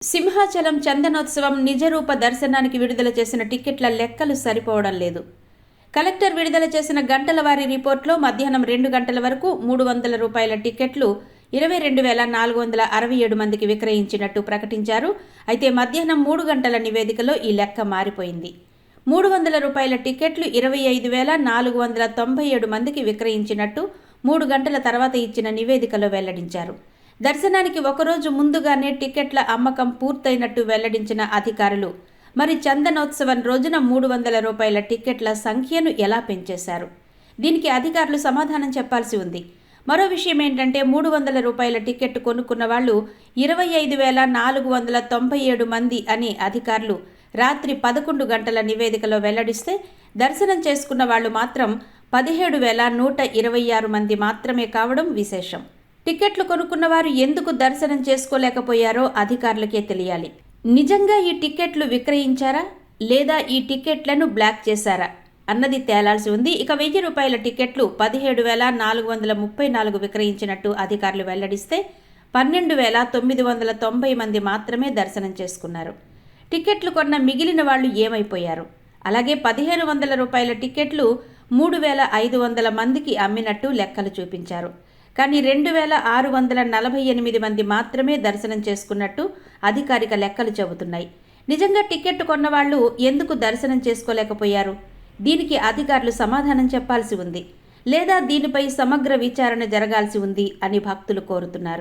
సింహాచలం చందనోత్సవం నిజరూప దర్శనానికి విడుదల చేసిన టిక్కెట్ల లెక్కలు సరిపోవడం లేదు. కలెక్టర్ విడుదల చేసిన గంటల వారీ రిపోర్ట్లో మధ్యాహ్నం 2 గంటల వరకు 300 రూపాయల టిక్కెట్లు 22,467 మందికి విక్రయించినట్టు ప్రకటించారు. అయితే మధ్యాహ్నం 3 గంటల నివేదికలో ఈ లెక్క మారిపోయింది. 300 రూపాయల టిక్కెట్లు 25,497 మందికి విక్రయించినట్టు 3 గంటల తర్వాత ఇచ్చిన నివేదికలో వెల్లడించారు. దర్శనానికి ఒకరోజు ముందుగానే టిక్కెట్ల అమ్మకం పూర్తయినట్టు వెల్లడించిన అధికారులు మరి చందనోత్సవం రోజున 300 రూపాయల టిక్కెట్ల సంఖ్యను ఎలా పెంచేశారు? దీనికి అధికారులు సమాధానం చెప్పాల్సి ఉంది. మరో విషయం ఏంటంటే 300 రూపాయల టిక్కెట్ కొనుక్కున్న వాళ్ళు 25,497 మంది అని అధికారులు రాత్రి 11 గంటల నివేదికలో వెల్లడిస్తే దర్శనం చేసుకున్న వాళ్ళు మాత్రం 17,126 మంది మాత్రమే కావడం విశేషం. టిక్కెట్లు కొనుక్కున్న వారు ఎందుకు దర్శనం చేసుకోలేకపోయారో అధికారులకే తెలియాలి. నిజంగా ఈ టిక్కెట్లు విక్రయించారా లేదా ఈ టిక్కెట్లను బ్లాక్ చేశారా అన్నది తేలాల్సి ఉంది. ఇక 1000 రూపాయల టిక్కెట్లు 17,434 విక్రయించినట్టు అధికారులు వెల్లడిస్తే 12,990 మంది మాత్రమే దర్శనం చేసుకున్నారు. టిక్కెట్లు కొన్న మిగిలిన వాళ్ళు ఏమైపోయారు? అలాగే 1,500 రూపాయల టిక్కెట్లు 3,500 మందికి అమ్మినట్టు లెక్కలు చూపించారు. కానీ 2,648 మంది మాత్రమే దర్శనం చేసుకున్నట్టు అధికారిక లెక్కలు చెబుతున్నాయి. నిజంగా టిక్కెట్ కొన్నవాళ్లు ఎందుకు దర్శనం చేసుకోలేకపోయారు? దీనికి అధికారులు సమాధానం చెప్పాల్సి ఉంది. లేదా దీనిపై సమగ్ర విచారణ జరగాల్సి ఉంది అని భక్తులు కోరుతున్నారు.